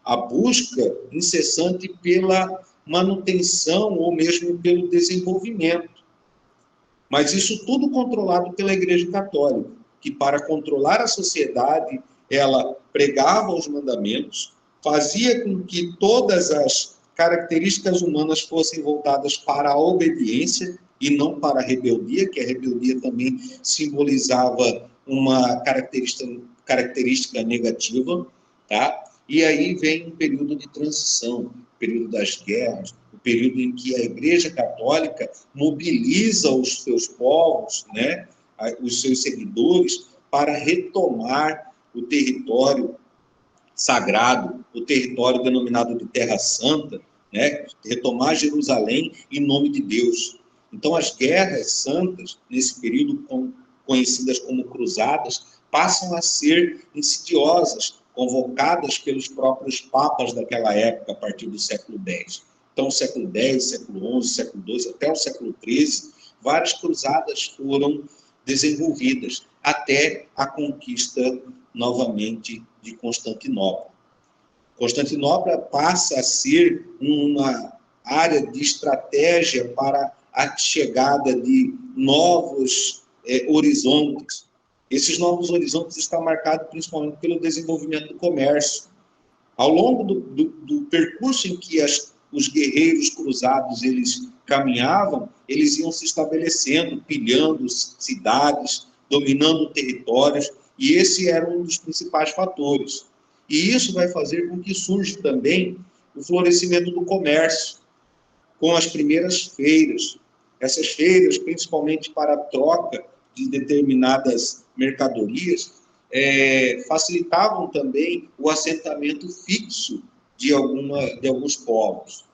a busca incessante pela manutenção ou mesmo pelo desenvolvimento. Mas isso tudo controlado pela Igreja Católica, que para controlar a sociedade, ela pregava os mandamentos, fazia com que todas as características humanas fossem voltadas para a obediência e não para a rebeldia, que a rebeldia também simbolizava uma característica negativa, tá? E aí vem um período de transição, o período das guerras, o período em que a Igreja Católica mobiliza os seus povos, né, os seus seguidores, para retomar o território sagrado, o território denominado de Terra Santa, né, retomar Jerusalém em nome de Deus. Então, as guerras santas, nesse período conhecidas como cruzadas, passam a ser insidiosas, convocadas pelos próprios papas daquela época, a partir do século X. Então, século X, século XI, século XII, até o século XIII, várias cruzadas foram desenvolvidas, até a conquista, novamente, de Constantinopla. Constantinopla passa a ser uma área de estratégia para a chegada de novos horizontes. Esses novos horizontes estão marcados principalmente pelo desenvolvimento do comércio. Ao longo do percurso em que os guerreiros cruzados eles caminhavam, eles iam se estabelecendo, pilhando cidades, dominando territórios, e esse era um dos principais fatores. E isso vai fazer com que surja também o florescimento do comércio, com as primeiras feiras. Essas feiras, principalmente para a troca de determinadas mercadorias, facilitavam também o assentamento fixo de alguns povos.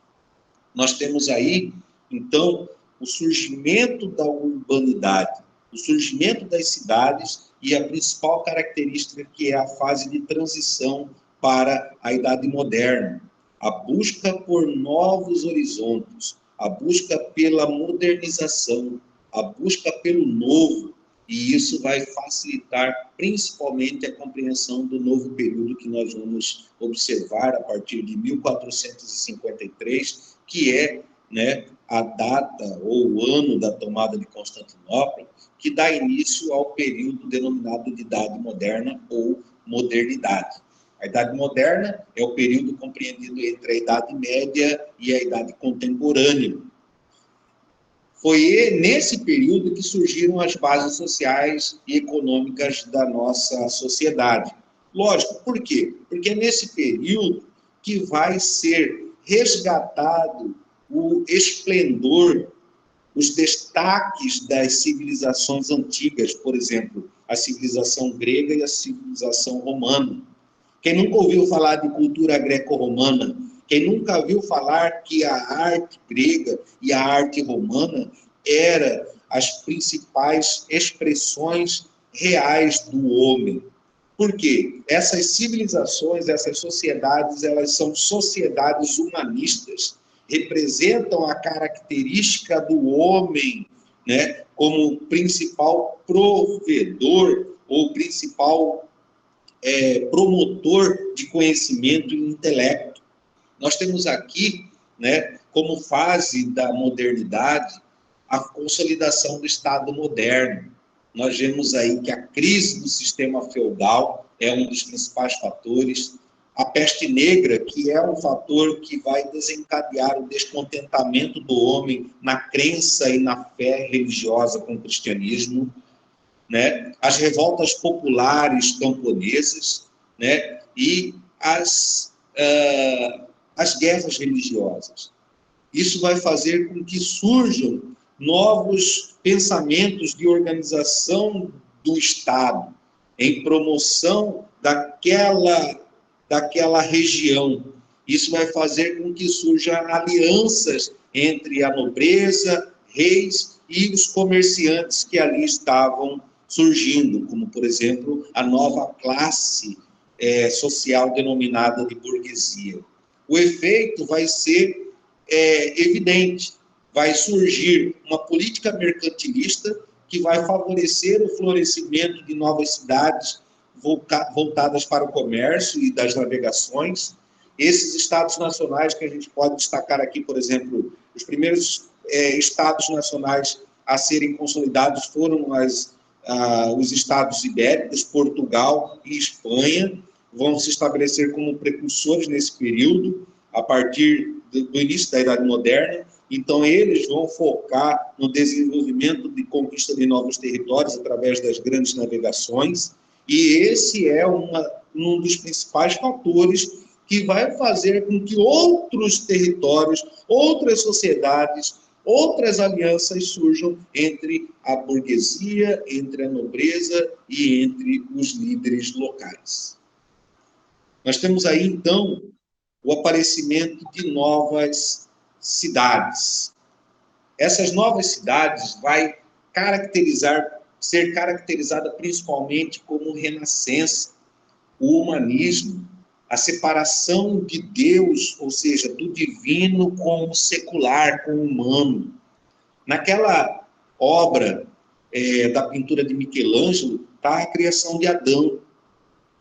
Nós temos aí, então, o surgimento da urbanidade, o surgimento das cidades e a principal característica que é a fase de transição para a Idade Moderna. A busca por novos horizontes, a busca pela modernização, a busca pelo novo, e isso vai facilitar principalmente a compreensão do novo período que nós vamos observar a partir de 1453, que é, né, a data ou o ano da tomada de Constantinopla, que dá início ao período denominado de Idade Moderna ou Modernidade. A Idade Moderna é o período compreendido entre a Idade Média e a Idade Contemporânea. Foi nesse período que surgiram as bases sociais e econômicas da nossa sociedade. Lógico, por quê? Porque é nesse período que vai ser resgatado o esplendor, os destaques das civilizações antigas, por exemplo, a civilização grega e a civilização romana. Quem nunca ouviu falar de cultura greco-romana? Quem nunca viu falar que a arte grega e a arte romana eram as principais expressões reais do homem? Por quê? Essas civilizações, essas sociedades, elas são sociedades humanistas, representam a característica do homem, né, como principal provedor ou principal promotor de conhecimento e intelecto. Nós temos aqui, né, como fase da modernidade, a consolidação do Estado moderno. Nós vemos aí que a crise do sistema feudal é um dos principais fatores, a peste negra, que é um fator que vai desencadear o descontentamento do homem na crença e na fé religiosa com o cristianismo, né? As revoltas populares camponesas, né? E as guerras religiosas. Isso vai fazer com que surjam novos pensamentos de organização do Estado, em promoção daquela região. Isso vai fazer com que surjam alianças entre a nobreza, reis e os comerciantes que ali estavam surgindo, como, por exemplo, a nova classe social denominada de burguesia. O efeito vai ser evidente. Vai surgir uma política mercantilista que vai favorecer o florescimento de novas cidades voltadas para o comércio e das navegações. Esses estados nacionais que a gente pode destacar aqui, por exemplo, os primeiros estados nacionais a serem consolidados foram os estados ibéricos, Portugal e Espanha, vão se estabelecer como precursores nesse período, a partir do início da Idade Moderna. Então, eles vão focar no desenvolvimento de conquista de novos territórios através das grandes navegações, e esse é um dos principais fatores que vai fazer com que outros territórios, outras sociedades, outras alianças surjam entre a burguesia, entre a nobreza e entre os líderes locais. Nós temos aí, então, o aparecimento de novas cidades. Essas novas cidades vai ser caracterizada principalmente como renascença, o humanismo, a separação de Deus, ou seja, do divino com o secular, com o humano. Naquela obra da pintura de Michelangelo, está a criação de Adão.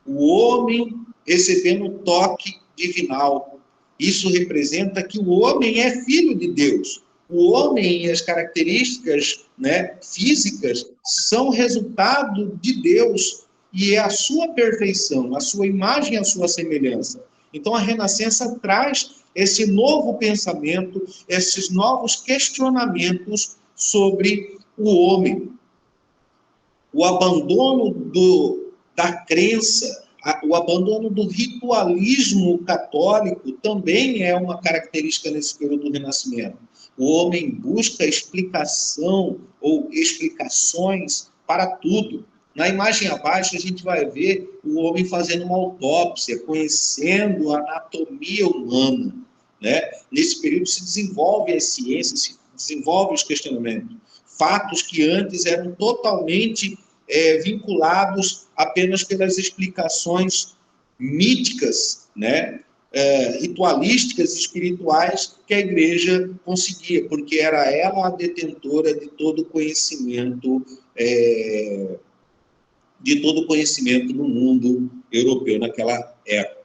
O homem recebendo o toque divinal. Isso representa que o homem é filho de Deus. O homem e as características, né, físicas são resultado de Deus e é a sua perfeição, a sua imagem, a sua semelhança. Então a Renascença traz esse novo pensamento, esses novos questionamentos sobre o homem. O abandono da crença, o abandono do ritualismo católico também é uma característica nesse período do Renascimento. O homem busca explicação ou explicações para tudo. Na imagem abaixo, a gente vai ver o homem fazendo uma autópsia, conhecendo a anatomia humana, né? Nesse período se desenvolve a ciência, se desenvolve os questionamentos. Fatos que antes eram totalmente vinculados apenas pelas explicações míticas, né? Ritualísticas, espirituais, que a igreja conseguia, porque era ela a detentora de todo o conhecimento no mundo europeu naquela época.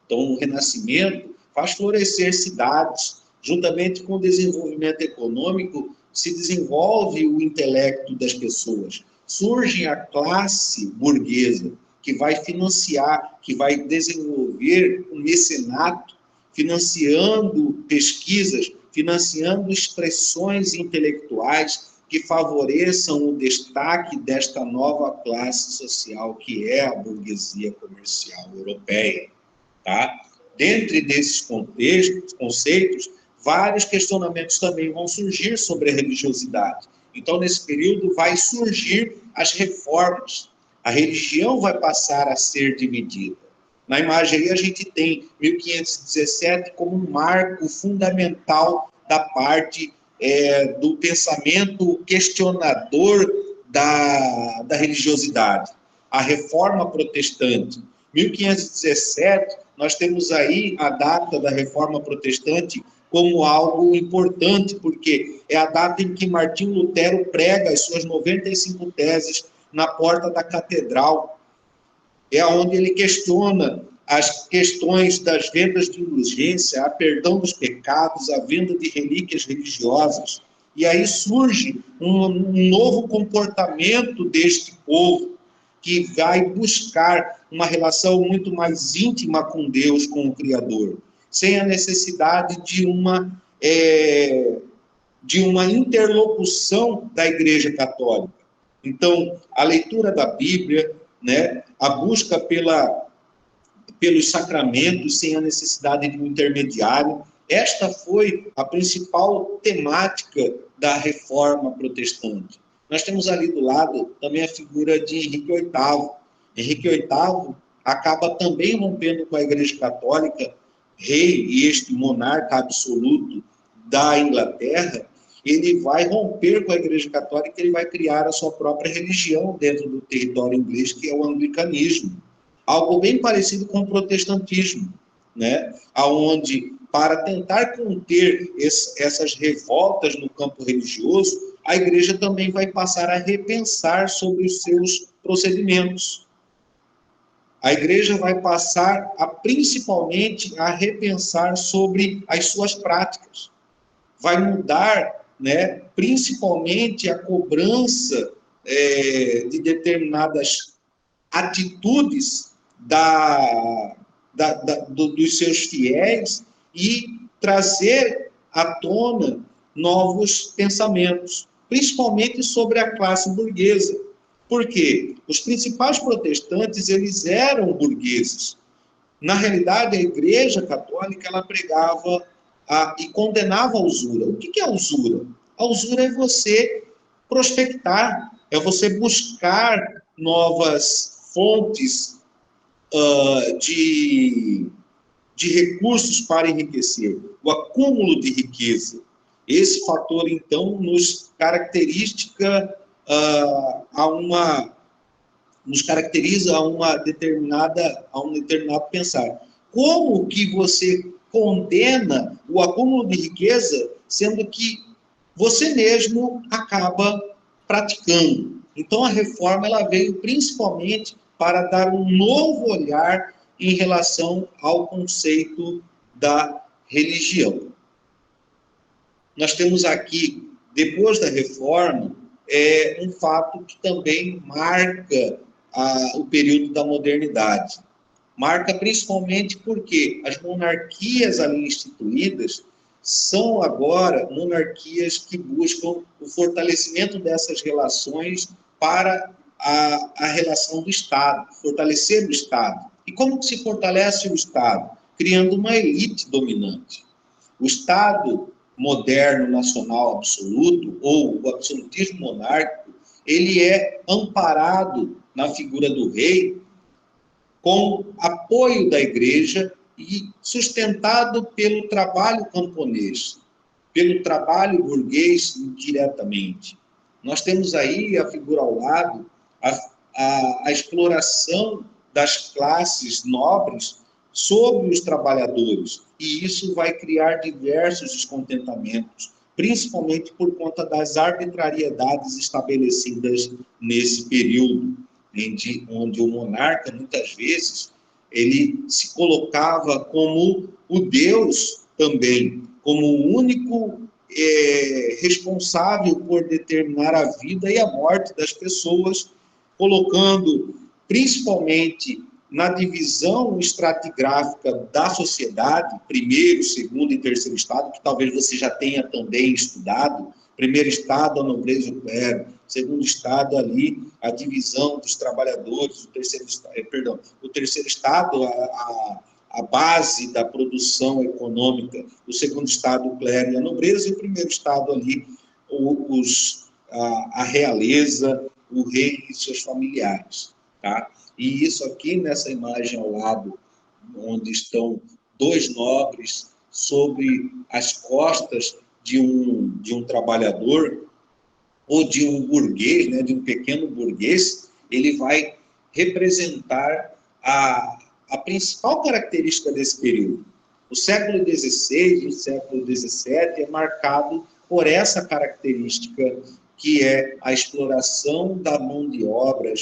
Então, o Renascimento faz florescer cidades, juntamente com o desenvolvimento econômico, se desenvolve o intelecto das pessoas. Surge a classe burguesa, que vai financiar, que vai desenvolver um mecenato, financiando pesquisas, financiando expressões intelectuais que favoreçam o destaque desta nova classe social, que é a burguesia comercial europeia. Tá? Dentre desses conceitos, vários questionamentos também vão surgir sobre a religiosidade. Então, nesse período, vai surgir as reformas. A religião vai passar a ser dividida. Na imagem aí, a gente tem 1517 como um marco fundamental da parte do pensamento questionador da religiosidade. A Reforma Protestante. 1517, nós temos aí a data da Reforma Protestante como algo importante, porque é a data em que Martinho Lutero prega as suas 95 teses na porta da catedral. É onde ele questiona as questões das vendas de indulgência, a perdão dos pecados, a venda de relíquias religiosas. E aí surge um novo comportamento deste povo, que vai buscar uma relação muito mais íntima com Deus, com o Criador, sem a necessidade de uma interlocução da Igreja Católica. Então, a leitura da Bíblia, né, a busca pelos sacramentos, sem a necessidade de um intermediário, esta foi a principal temática da Reforma Protestante. Nós temos ali do lado também a figura de Henrique VIII. Henrique VIII acaba também rompendo com a Igreja Católica, rei e este monarca absoluto da Inglaterra. Ele vai romper com a Igreja Católica, ele vai criar a sua própria religião dentro do território inglês, que é o anglicanismo. Algo bem parecido com o protestantismo, né? Onde, para tentar conter essas revoltas no campo religioso, a igreja também vai passar a repensar sobre os seus procedimentos. A igreja vai passar principalmente a repensar sobre as suas práticas. Vai mudar, né, principalmente a cobrança de determinadas atitudes dos seus fiéis e trazer à tona novos pensamentos, principalmente sobre a classe burguesa. Por quê? Os principais protestantes, eles eram burgueses. Na realidade, a Igreja Católica, ela pregava e condenava a usura. O que é a usura? A usura é você prospectar, é você buscar novas fontes de recursos para enriquecer, o acúmulo de riqueza. Esse fator, então, nos caracteriza a um determinado pensar. Como que você condena o acúmulo de riqueza, sendo que você mesmo acaba praticando? Então, a reforma ela veio principalmente para dar um novo olhar em relação ao conceito da religião. Nós temos aqui, depois da reforma, um fato que também marca o período da modernidade. Marca principalmente porque as monarquias ali instituídas são agora monarquias que buscam o fortalecimento dessas relações para a relação do Estado, fortalecer o Estado. E como que se fortalece o Estado? Criando uma elite dominante. O Estado moderno nacional absoluto, ou o absolutismo monárquico, ele é amparado na figura do rei, com apoio da igreja e sustentado pelo trabalho camponês, pelo trabalho burguês diretamente. Nós temos aí a figura ao lado, a exploração das classes nobres sobre os trabalhadores, e isso vai criar diversos descontentamentos, principalmente por conta das arbitrariedades estabelecidas nesse período, onde o monarca, muitas vezes, ele se colocava como o Deus também, como o único responsável por determinar a vida e a morte das pessoas, colocando principalmente na divisão estratigráfica da sociedade, primeiro, segundo e terceiro estado, que talvez você já tenha também estudado. Primeiro estado, a nobreza e o clero. Segundo estado, ali, a divisão dos trabalhadores. O terceiro estado, a base da produção econômica. O segundo estado, o clero e a nobreza. E o primeiro estado, ali, a realeza, o rei e seus familiares. Tá? E isso aqui, nessa imagem ao lado, onde estão dois nobres sobre as costas de um trabalhador ou de um burguês, né, de um pequeno burguês, ele vai representar a principal característica desse período. O século XVI e o século XVII é marcado por essa característica, que é a exploração da mão de obra, a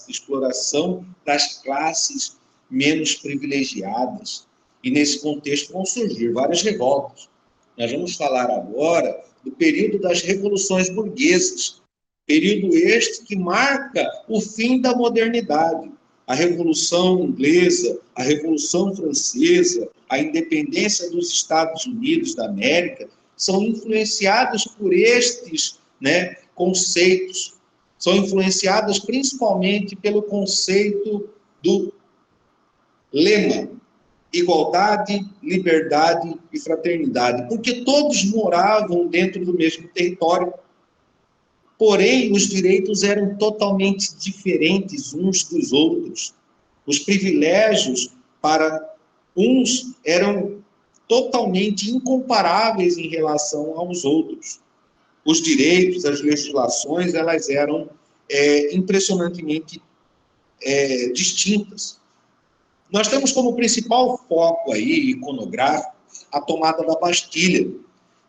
exploração das classes menos privilegiadas. E nesse contexto vão surgir várias revoltas. Nós vamos falar agora do período das revoluções burguesas, período este que marca o fim da modernidade. A Revolução Inglesa, a Revolução Francesa, a independência dos Estados Unidos da América, são influenciados por estes conceitos, são influenciadas principalmente pelo conceito do lema: igualdade, liberdade e fraternidade, porque todos moravam dentro do mesmo território, porém os direitos eram totalmente diferentes uns dos outros. Os privilégios para uns eram totalmente incomparáveis em relação aos outros. Os direitos, as legislações, elas eram impressionantemente distintas. Nós temos como principal foco aí, iconográfico, a tomada da Bastilha,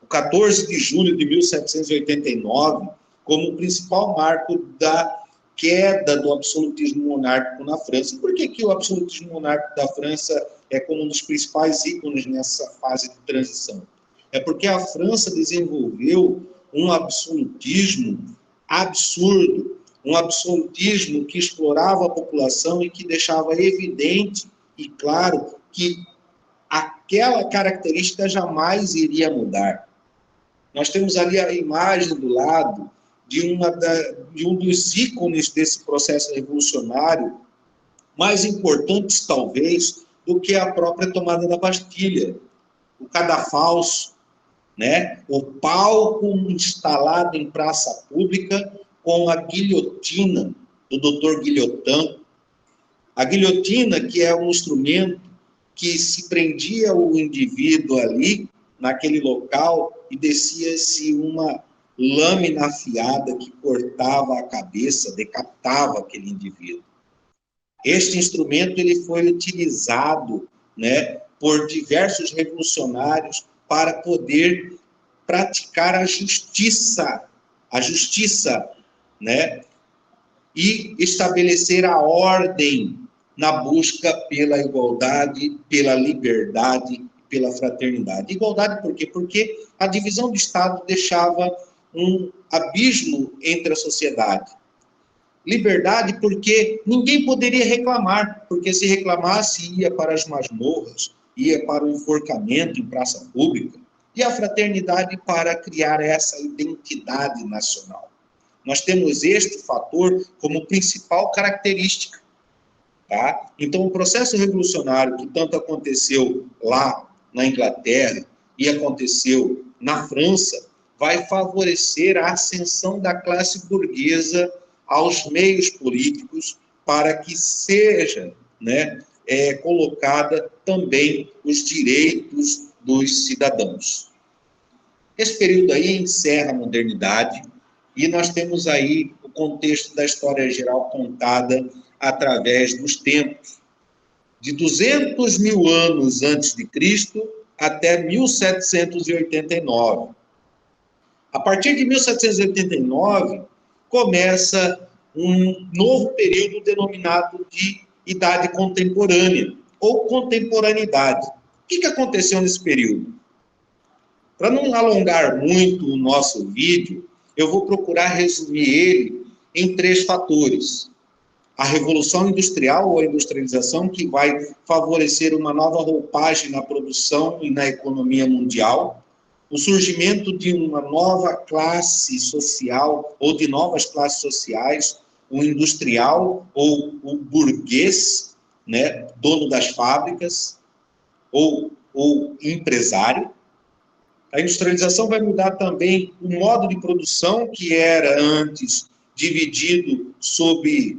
o 14 de julho de 1789, como o principal marco da queda do absolutismo monárquico na França. Por que o absolutismo monárquico da França é como um dos principais ícones nessa fase de transição? É porque a França desenvolveu um absolutismo absurdo, um absolutismo que explorava a população e que deixava evidente e claro que aquela característica jamais iria mudar. Nós temos ali a imagem do lado de um dos ícones desse processo revolucionário mais importantes, talvez, do que a própria tomada da Bastilha. O cadafalso, né? O palco instalado em praça pública com a guilhotina do Dr. Guilhotin. A guilhotina, que é um instrumento que se prendia o indivíduo ali, naquele local, e descia-se uma lâmina afiada que cortava a cabeça, decapitava aquele indivíduo. Este instrumento ele foi utilizado, né, por diversos revolucionários para poder praticar a justiça, né, e estabelecer a ordem na busca pela igualdade, pela liberdade, pela fraternidade. Igualdade por quê? Porque a divisão do Estado deixava um abismo entre a sociedade. Liberdade porque ninguém poderia reclamar, porque se reclamasse ia para as masmorras, ia para o enforcamento em praça pública, e a fraternidade para criar essa identidade nacional. Nós temos este fator como principal característica. Tá? Então, o processo revolucionário que tanto aconteceu lá na Inglaterra e aconteceu na França, vai favorecer a ascensão da classe burguesa aos meios políticos para que seja, né, colocada também os direitos dos cidadãos. Esse período aí encerra a modernidade e nós temos aí o contexto da história geral contada através dos tempos. De 200 mil anos antes de Cristo até 1789. A partir de 1789, começa um novo período denominado de Idade Contemporânea, ou Contemporaneidade. O que aconteceu nesse período? Para não alongar muito o nosso vídeo, eu vou procurar resumir ele em 3 fatores. A Revolução Industrial ou a industrialização, que vai favorecer uma nova roupagem na produção e na economia mundial, o surgimento de uma nova classe social ou de novas classes sociais, o industrial ou o burguês, né, dono das fábricas, ou empresário. A industrialização vai mudar também o modo de produção, que era antes dividido sob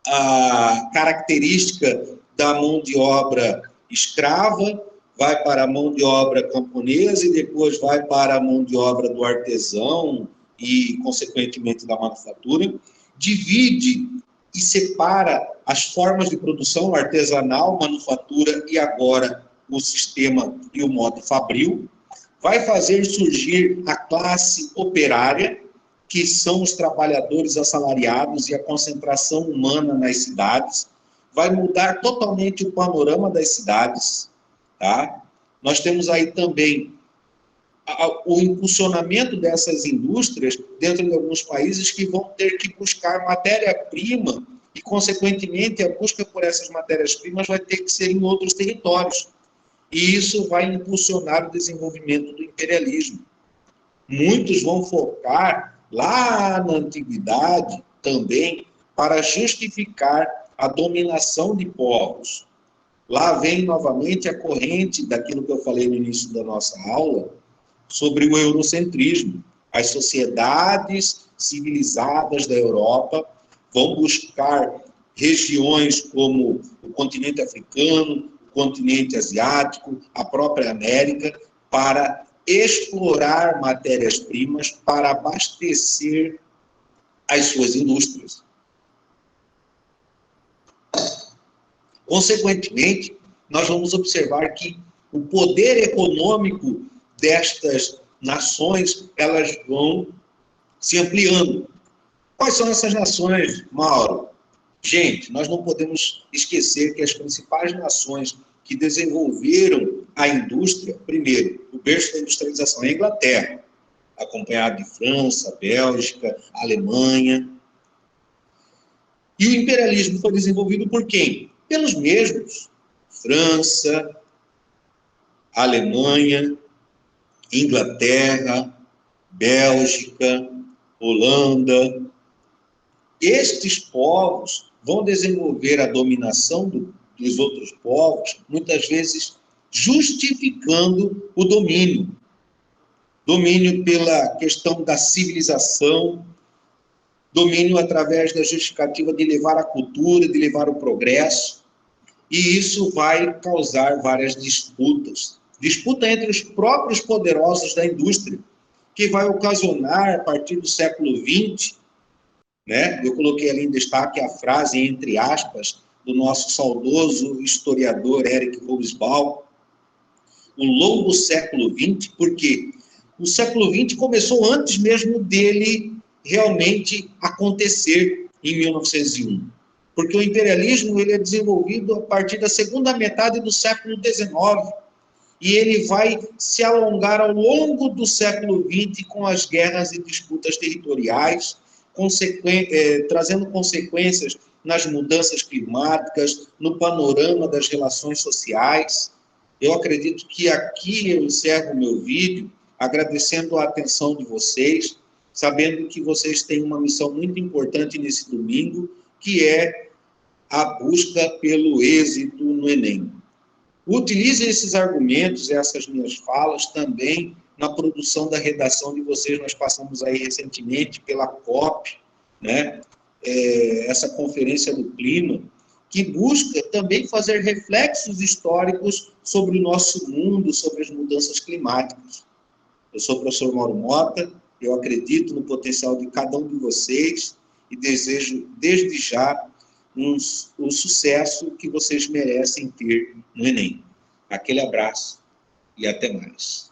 a característica da mão de obra escrava, vai para a mão de obra camponesa e depois vai para a mão de obra do artesão e, consequentemente, da manufatura. Divide e separa as formas de produção artesanal, manufatura e agora o sistema e o modo fabril. Vai fazer surgir a classe operária, que são os trabalhadores assalariados e a concentração humana nas cidades. Vai mudar totalmente o panorama das cidades. Tá? Nós temos aí também o impulsionamento dessas indústrias dentro de alguns países que vão ter que buscar matéria-prima e, consequentemente, a busca por essas matérias-primas vai ter que ser em outros territórios. E isso vai impulsionar o desenvolvimento do imperialismo. Muitos vão focar lá na antiguidade também para justificar a dominação de povos. Lá vem novamente a corrente daquilo que eu falei no início da nossa aula, sobre o eurocentrismo. As sociedades civilizadas da Europa vão buscar regiões como o continente africano, o continente asiático, a própria América, para explorar matérias-primas para abastecer as suas indústrias. Consequentemente, nós vamos observar que o poder econômico destas nações, elas vão se ampliando. Quais são essas nações, Mauro? Gente, nós não podemos esquecer que as principais nações que desenvolveram a indústria, primeiro, o berço da industrialização é a Inglaterra, acompanhado de França, Bélgica, Alemanha. E o imperialismo foi desenvolvido por quem? Pelos mesmos. França, Alemanha, Inglaterra, Bélgica, Holanda. Estes povos vão desenvolver a dominação do dos outros povos, muitas vezes justificando o domínio. Domínio pela questão da civilização, domínio através da justificativa de levar a cultura, de levar o progresso, e isso vai causar várias disputas. Disputa entre os próprios poderosos da indústria, que vai ocasionar, a partir do século XX, né? Eu coloquei ali em destaque a frase, entre aspas, do nosso saudoso historiador Eric Hobsbawm, o longo século XX, porque o século XX começou antes mesmo dele realmente acontecer em 1901. Porque o imperialismo ele é desenvolvido a partir da segunda metade do século XIX, e ele vai se alongar ao longo do século XX com as guerras e disputas territoriais, trazendo consequências nas mudanças climáticas, no panorama das relações sociais. Eu acredito que aqui eu encerro o meu vídeo, agradecendo a atenção de vocês, sabendo que vocês têm uma missão muito importante nesse domingo, que é a busca pelo êxito no Enem. Utilize esses argumentos, essas minhas falas, também na produção da redação de vocês. Nós passamos aí recentemente pela COP, né? Essa conferência do clima, que busca também fazer reflexos históricos sobre o nosso mundo, sobre as mudanças climáticas. Eu sou o professor Mauro Mota, eu acredito no potencial de cada um de vocês e desejo, desde já, o sucesso que vocês merecem ter no Enem. Aquele abraço e até mais.